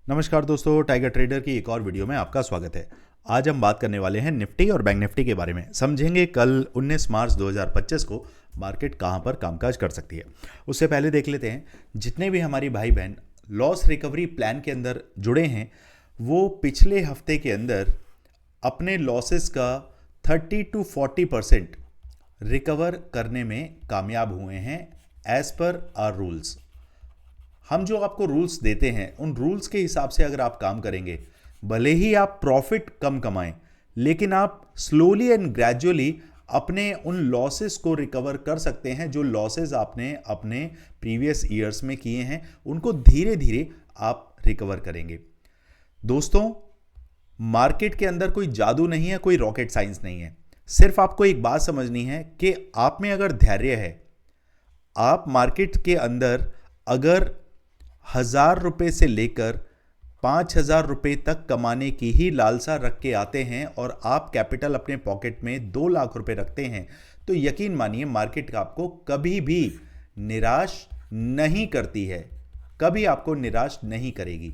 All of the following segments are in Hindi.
नमस्कार दोस्तों, टाइगर ट्रेडर की एक और वीडियो में आपका स्वागत है। आज हम बात करने वाले हैं निफ्टी और बैंक निफ्टी के बारे में। समझेंगे कल 19 मार्च 2025 को मार्केट कहां पर कामकाज कर सकती है। उससे पहले देख लेते हैं जितने भी हमारी भाई बहन लॉस रिकवरी प्लान के अंदर जुड़े हैं वो पिछले हफ्ते के अंदर अपने लॉसेस का 30 to 40% रिकवर करने में कामयाब हुए हैं एज पर आर रूल्स। हम जो आपको रूल्स देते हैं उन रूल्स के हिसाब से अगर आप काम करेंगे, भले ही आप प्रॉफिट कम कमाएं, लेकिन आप स्लोली एंड ग्रेजुअली अपने उन लॉसेस को रिकवर कर सकते हैं। जो लॉसेस आपने अपने प्रीवियस ईयर्स में किए हैं उनको धीरे धीरे आप रिकवर करेंगे। दोस्तों, मार्केट के अंदर कोई जादू नहीं है, कोई रॉकेट साइंस नहीं है। सिर्फ आपको एक बात समझनी है कि आप में अगर धैर्य है, आप मार्केट के अंदर अगर 1,000 रुपये से लेकर 5,000 रुपये तक कमाने की ही लालसा रख के आते हैं और आप कैपिटल अपने पॉकेट में 2 लाख रुपए रखते हैं, तो यकीन मानिए मार्केट आपको कभी भी निराश नहीं करती है, कभी आपको निराश नहीं करेगी।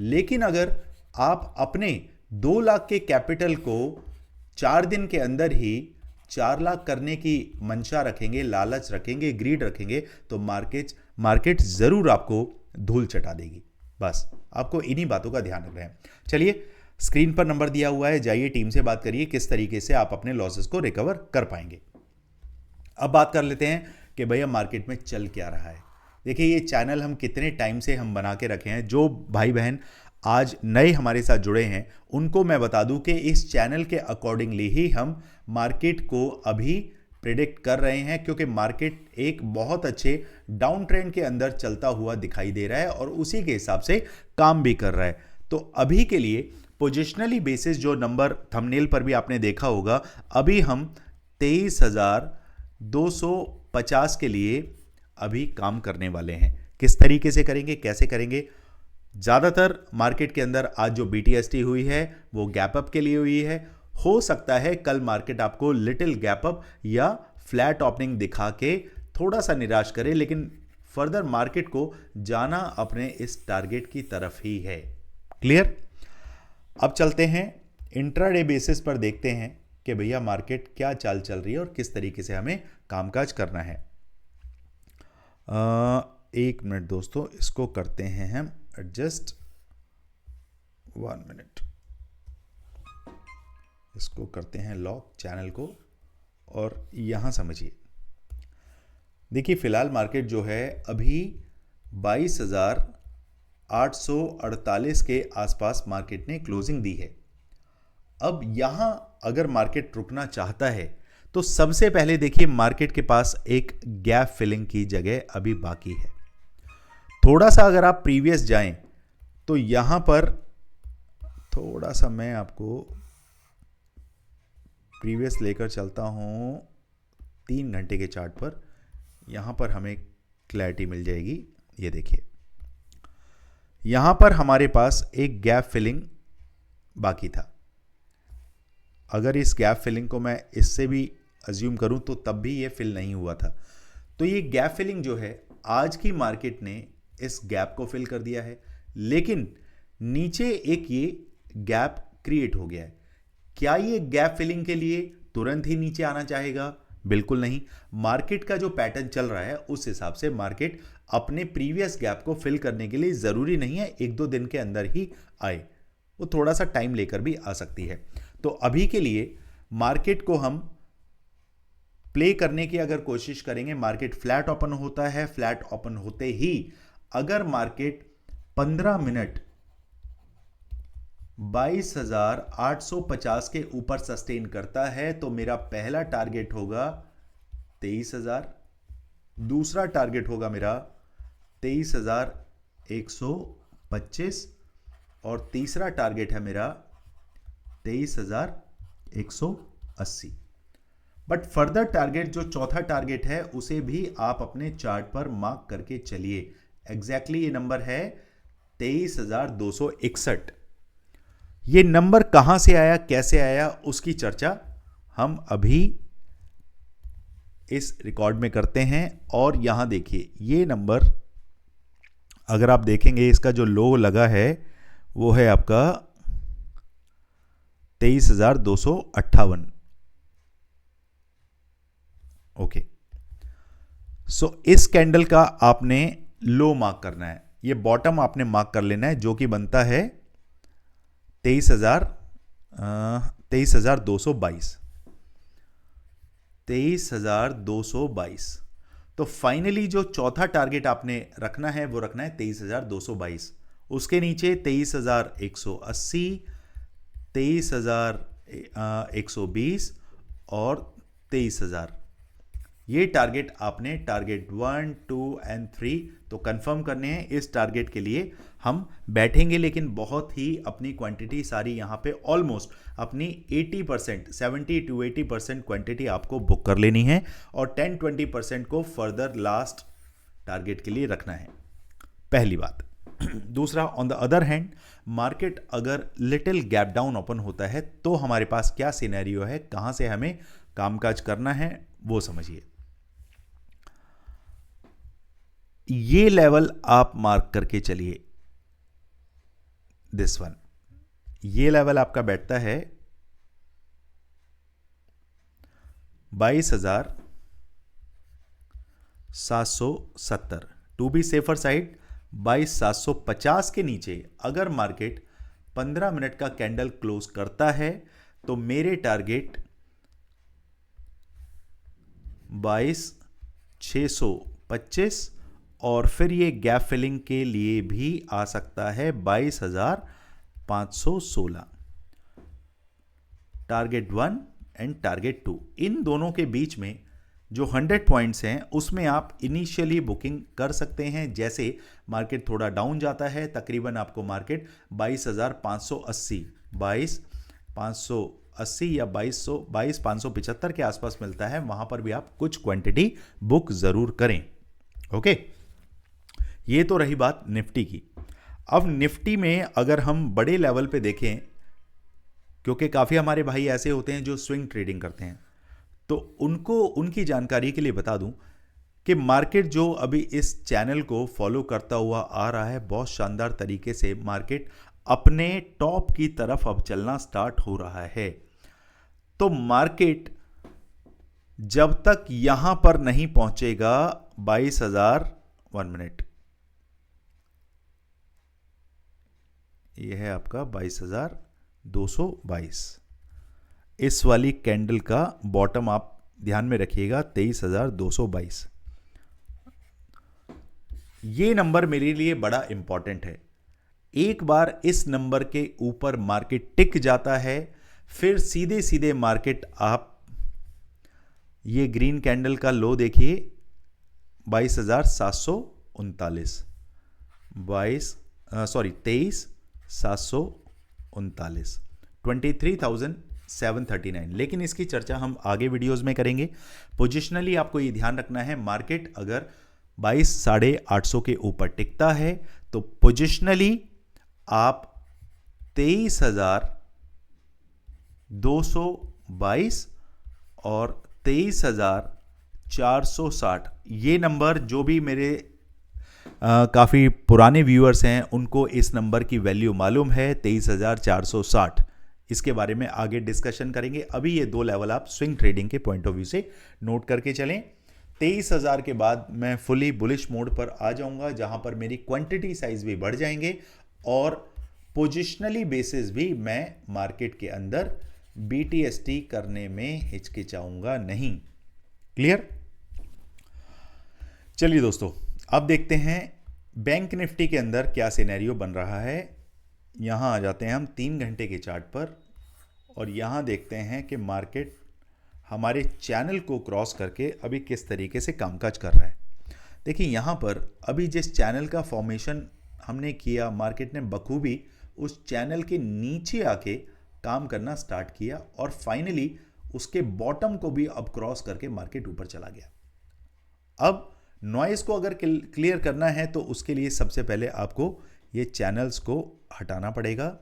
लेकिन अगर आप अपने 2 लाख के कैपिटल को 4 दिन के अंदर ही 4 लाख करने की मंशा रखेंगे, लालच रखेंगे, ग्रीड रखेंगे, तो मार्केट जरूर आपको धूल चटा देगी। बस आपको इन्हीं बातों का ध्यान रखना है। चलिए, स्क्रीन पर नंबर दिया हुआ है, जाइए टीम से बात करिए किस तरीके से आप अपने लॉसेस को रिकवर कर पाएंगे। अब बात कर लेते हैं कि भैया मार्केट में चल क्या रहा है। देखिए, ये चैनल हम कितने टाइम से हम बना के रखे हैं। जो भाई बहन आज नए हमारे साथ जुड़े हैं उनको मैं बता दूं कि इस चैनल के अकॉर्डिंगली ही हम मार्केट को अभी प्रिडिक्ट कर रहे हैं, क्योंकि मार्केट एक बहुत अच्छे डाउन ट्रेंड के अंदर चलता हुआ दिखाई दे रहा है और उसी के हिसाब से काम भी कर रहा है। तो अभी के लिए पोजिशनली बेसिस जो नंबर थंबनेल पर भी आपने देखा होगा, अभी हम 23,250 के लिए अभी काम करने वाले हैं। किस तरीके से करेंगे, कैसे करेंगे? ज़्यादातर मार्केट के अंदर आज जो BTST हुई है वो गैप अप के लिए हुई है। हो सकता है कल मार्केट आपको लिटिल गैप अप या फ्लैट ओपनिंग दिखा के थोड़ा सा निराश करे, लेकिन फर्दर मार्केट को जाना अपने इस टारगेट की तरफ ही है। क्लियर? अब चलते हैं इंट्राडे बेसिस पर, देखते हैं कि भैया मार्केट क्या चाल चल रही है और किस तरीके से हमें कामकाज करना है। एक मिनट दोस्तों, इसको करते हैं हम एडजस्ट। 1 मिनट, इसको करते हैं लॉक चैनल को और यहां समझिए। देखिए, फिलहाल मार्केट जो है अभी 22,848 के आसपास मार्केट ने क्लोजिंग दी है। अब यहां अगर मार्केट रुकना चाहता है तो सबसे पहले देखिए मार्केट के पास एक गैप फिलिंग की जगह अभी बाकी है। थोड़ा सा अगर आप प्रीवियस जाएं तो यहां पर थोड़ा सा मैं आपको प्रीवियस लेकर चलता हूं 3 घंटे के चार्ट पर। यहां पर हमें क्लैरिटी मिल जाएगी। ये देखिए, यहां पर हमारे पास एक गैप फिलिंग बाकी था। अगर इस गैप फिलिंग को मैं इससे भी अज्यूम करूं तो तब भी ये फिल नहीं हुआ था। तो ये गैप फिलिंग जो है, आज की मार्केट ने इस गैप को फिल कर दिया है, लेकिन नीचे एक ये गैप क्रिएट हो गया है। क्या ये गैप फिलिंग के लिए तुरंत ही नीचे आना चाहेगा? बिल्कुल नहीं। मार्केट का जो पैटर्न चल रहा है उस हिसाब से मार्केट अपने प्रीवियस गैप को फिल करने के लिए जरूरी नहीं है 1-2 दिन के अंदर ही आए, वो थोड़ा सा टाइम लेकर भी आ सकती है। तो अभी के लिए मार्केट को हम प्ले करने की अगर कोशिश करेंगे, मार्केट फ्लैट ओपन होता है, फ्लैट ओपन होते ही अगर मार्केट 15 मिनट 22,850 के ऊपर सस्टेन करता है तो मेरा पहला टारगेट होगा 23,000, दूसरा टारगेट होगा मेरा 23,125 और तीसरा टारगेट है मेरा 23,180। बट फर्दर टारगेट जो चौथा टारगेट है उसे भी आप अपने चार्ट पर मार्क करके चलिए। एग्जैक्टली ये नंबर है 23,261। ये नंबर कहां से आया, कैसे आया, उसकी चर्चा हम अभी इस रिकॉर्ड में करते हैं। और यहां देखिए, ये नंबर अगर आप देखेंगे इसका जो लो लगा है वो है आपका 23,258। ओके, सो इस कैंडल का आपने लो मार्क करना है, ये बॉटम आपने मार्क कर लेना है जो कि बनता है 23,222। 23,222। तो फाइनली जो चौथा टारगेट आपने रखना है वो रखना है 23,222। उसके नीचे 23,180, 23,120 और 23,000। ये टारगेट आपने टारगेट 1, 2 एंड 3 तो कंफर्म करने हैं। इस टारगेट के लिए हम बैठेंगे, लेकिन बहुत ही अपनी क्वांटिटी सारी यहाँ पे ऑलमोस्ट अपनी 80%, 70 to 80% क्वांटिटी आपको बुक कर लेनी है और 10-20% को फर्दर लास्ट टारगेट के लिए रखना है, पहली बात। दूसरा, on the other hand market अगर लिटिल गैप डाउन ओपन होता है तो हमारे पास क्या सिनेरियो है, कहां से हमें कामकाज करना है वो समझिए। ये लेवल आप मार्क करके चलिए, दिस वन। ये लेवल आपका बैठता है 22,770। टू बी सेफर साइड 22,750 के नीचे अगर मार्केट 15 मिनट का कैंडल क्लोज करता है तो मेरे टारगेट 22,625 और फिर ये गैप फिलिंग के लिए भी आ सकता है 22,516। टारगेट 1 एंड टारगेट 2, इन दोनों के बीच में जो 100 पॉइंट्स हैं उसमें आप इनिशियली बुकिंग कर सकते हैं। जैसे मार्केट थोड़ा डाउन जाता है, तकरीबन आपको मार्केट 22,580, 22,580 या 22,575 के आसपास मिलता है, वहां पर भी आप कुछ क्वांटिटी बुक जरूर करें। ओके, ये तो रही बात निफ्टी की। अब निफ्टी में अगर हम बड़े लेवल पे देखें, क्योंकि काफ़ी हमारे भाई ऐसे होते हैं जो स्विंग ट्रेडिंग करते हैं, तो उनको उनकी जानकारी के लिए बता दूं कि मार्केट जो अभी इस चैनल को फॉलो करता हुआ आ रहा है, बहुत शानदार तरीके से मार्केट अपने टॉप की तरफ अब चलना स्टार्ट हो रहा है। तो मार्केट जब तक यहां पर नहीं पहुंचेगा 22,000, 1 मिनट, यह है आपका 22,222। इस वाली कैंडल का बॉटम आप ध्यान में रखिएगा 23,222। ये नंबर मेरे लिए बड़ा इंपॉर्टेंट है। एक बार इस नंबर के ऊपर मार्केट टिक जाता है, फिर सीधे सीधे मार्केट आप ये ग्रीन कैंडल का लो देखिए 22,739, 23,739, 23,739। लेकिन इसकी चर्चा हम आगे वीडियोस में करेंगे। पोजिशनली आपको ये ध्यान रखना है, मार्केट अगर 22,850 के ऊपर टिकता है तो पोजिशनली आप 23,222 और 23,460, ये नंबर जो भी मेरे काफ़ी पुराने व्यूअर्स हैं उनको इस नंबर की वैल्यू मालूम है, 23,460। इसके बारे में आगे डिस्कशन करेंगे। अभी ये दो लेवल आप स्विंग ट्रेडिंग के पॉइंट ऑफ व्यू से नोट करके चलें। 23,000 के बाद मैं फुली बुलिश मोड पर आ जाऊंगा, जहां पर मेरी क्वांटिटी साइज भी बढ़ जाएंगे और पोजिशनली बेसिस भी मैं मार्केट के अंदर BTST करने में हिचकिचाऊंगा नहीं। क्लियर? चलिए दोस्तों, अब देखते हैं बैंक निफ्टी के अंदर क्या सिनेरियो बन रहा है। यहां आ जाते हैं हम 3 घंटे के चार्ट पर और यहां देखते हैं कि मार्केट हमारे चैनल को क्रॉस करके अभी किस तरीके से कामकाज कर रहा है। देखिए यहां पर अभी जिस चैनल का फॉर्मेशन हमने किया, मार्केट ने बखूबी उस चैनल के नीचे आके काम करना स्टार्ट किया और फाइनली उसके बॉटम को भी अब क्रॉस करके मार्केट ऊपर चला गया। अब नॉइज को अगर क्लियर करना है तो उसके लिए सबसे पहले आपको ये चैनल्स को हटाना पड़ेगा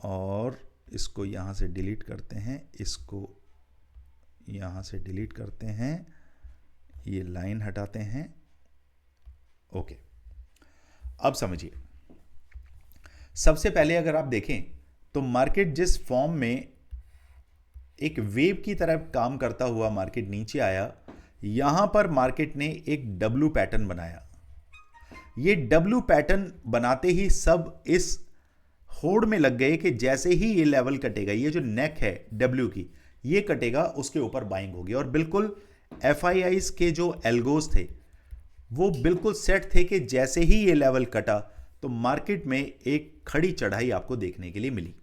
और इसको यहां से डिलीट करते हैं, इसको यहां से डिलीट करते हैं, ये लाइन हटाते हैं। ओके, अब समझिए, सबसे पहले अगर आप देखें तो मार्केट जिस फॉर्म में एक वेव की तरह काम करता हुआ मार्केट नीचे आया, यहां पर मार्केट ने एक डब्ल्यू पैटर्न बनाया। ये डब्ल्यू पैटर्न बनाते ही सब इस होड़ में लग गए कि जैसे ही ये लेवल कटेगा, ये जो नेक है डब्ल्यू की, ये कटेगा, उसके ऊपर बाइंग होगी। और बिल्कुल एफआईआईज के जो एल्गोज थे वो बिल्कुल सेट थे कि जैसे ही ये लेवल कटा तो मार्केट में एक खड़ी चढ़ाई आपको देखने के लिए मिली।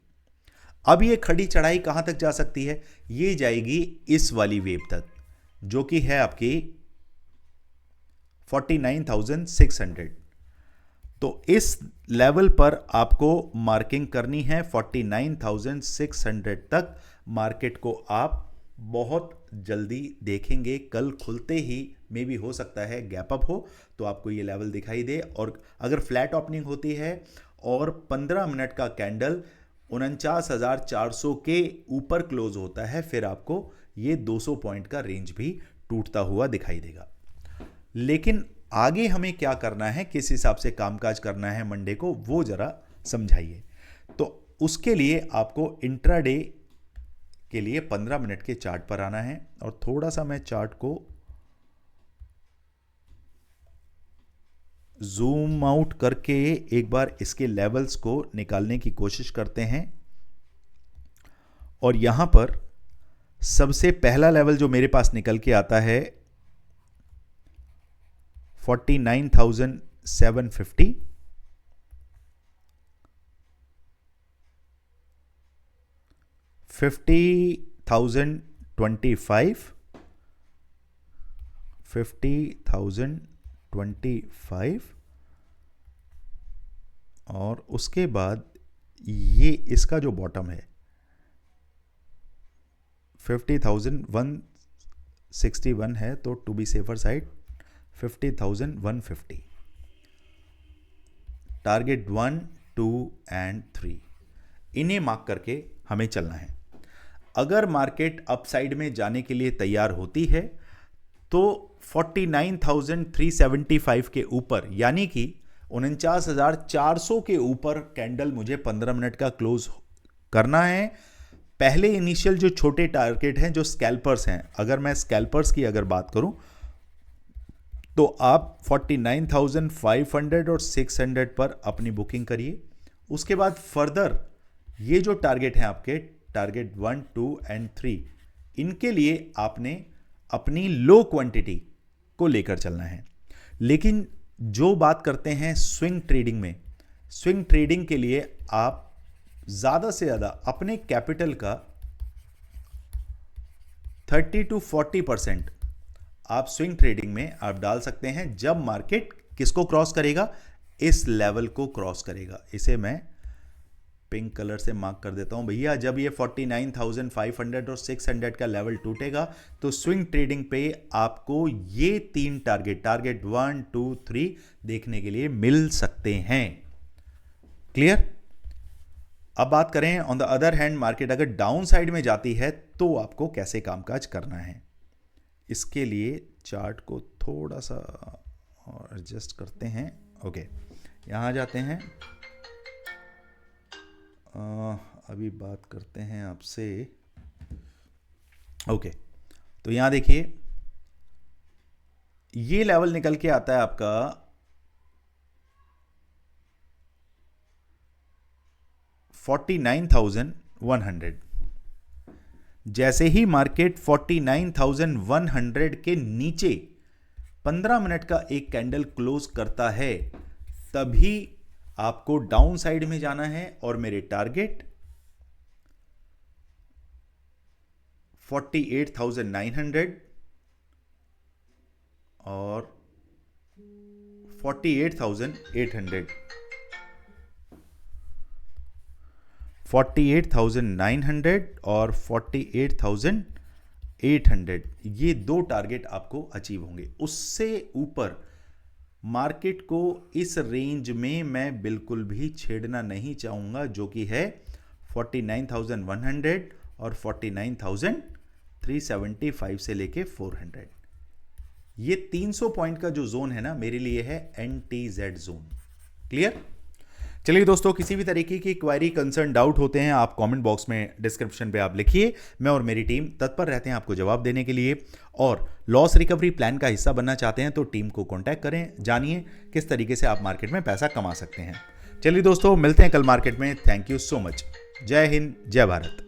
अब ये खड़ी चढ़ाई कहां तक जा सकती है? ये जाएगी इस वाली वेव तक, जो कि है आपकी 49,600। तो इस लेवल पर आपको मार्किंग करनी है। 49,600 तक मार्केट को आप बहुत जल्दी देखेंगे। कल खुलते ही मे भी हो सकता है गैप अप हो तो आपको ये लेवल दिखाई दे, और अगर फ्लैट ओपनिंग होती है और 15 मिनट का कैंडल 49,400 के ऊपर क्लोज होता है, फिर आपको ये 200 पॉइंट का रेंज भी टूटता हुआ दिखाई देगा। लेकिन आगे हमें क्या करना है, किस हिसाब से कामकाज करना है मंडे को, वो जरा समझाइए। तो उसके लिए आपको इंट्राडे के लिए 15 मिनट के चार्ट पर आना है, और थोड़ा सा मैं चार्ट को जूम आउट करके एक बार इसके लेवल्स को निकालने की कोशिश करते हैं। और यहां पर सबसे पहला लेवल जो मेरे पास निकल के आता है 49,750, 50,025, 50,025, और उसके बाद ये इसका जो बॉटम है 50,161 है, तो to be safer side 50,150। Target 1, 2 and 3 इन्हें मार्क करके हमें चलना है। अगर मार्केट अपसाइड में जाने के लिए तैयार होती है तो 49,375 के ऊपर, यानी कि 49,400 के ऊपर कैंडल मुझे 15 मिनट का क्लोज करना है। पहले इनिशियल जो छोटे टारगेट हैं, जो स्कैल्पर्स हैं, अगर मैं स्कैल्पर्स की अगर बात करूं तो आप 49,500 और 600 पर अपनी बुकिंग करिए। उसके बाद फर्दर ये जो टारगेट हैं आपके, टारगेट 1, 2 एंड 3, इनके लिए आपने अपनी लो क्वांटिटी को लेकर चलना है। लेकिन जो बात करते हैं स्विंग ट्रेडिंग में, स्विंग ट्रेडिंग के लिए आप ज्यादा से ज्यादा अपने कैपिटल का 30 to 40% आप स्विंग ट्रेडिंग में आप डाल सकते हैं, जब मार्केट किसको क्रॉस करेगा? इस लेवल को क्रॉस करेगा। इसे मैं पिंक कलर से मार्क कर देता हूं भैया। जब ये 49,500 और 600 का लेवल टूटेगा तो स्विंग ट्रेडिंग पे आपको ये 3 टारगेट, टारगेट 1, 2, 3 देखने के लिए मिल सकते हैं। क्लियर? अब बात करें on the other hand, market अगर डाउन साइड में जाती है तो आपको कैसे कामकाज करना है। इसके लिए चार्ट को थोड़ा सा एडजस्ट करते हैं। ओके, यहां जाते हैं। अभी बात करते हैं आपसे। ओके, तो यहां देखिए, ये लेवल निकल के आता है आपका 49,100। जैसे ही मार्केट 49,100 के नीचे 15 मिनट का एक कैंडल क्लोज करता है, तभी आपको डाउन साइड में जाना है। और मेरे टारगेट 48,900 और 48,800, 48,900 और 48,800, ये दो टारगेट आपको अचीव होंगे। उससे ऊपर मार्केट को इस रेंज में मैं बिल्कुल भी छेड़ना नहीं चाहूंगा, जो कि है 49,100 और 49,375 से लेके 400। ये 300 पॉइंट का जो जोन है ना, मेरे लिए है NTZ जोन। क्लियर? चलिए दोस्तों, किसी भी तरीके की क्वायरी, कंसर्न, डाउट होते हैं, आप कमेंट बॉक्स में डिस्क्रिप्शन पे आप लिखिए। मैं और मेरी टीम तत्पर रहते हैं आपको जवाब देने के लिए। और लॉस रिकवरी प्लान का हिस्सा बनना चाहते हैं तो टीम को कांटेक्ट करें, जानिए किस तरीके से आप मार्केट में पैसा कमा सकते हैं। चलिए दोस्तों, मिलते हैं कल मार्केट में। Thank you so much. जय हिंद, जय भारत।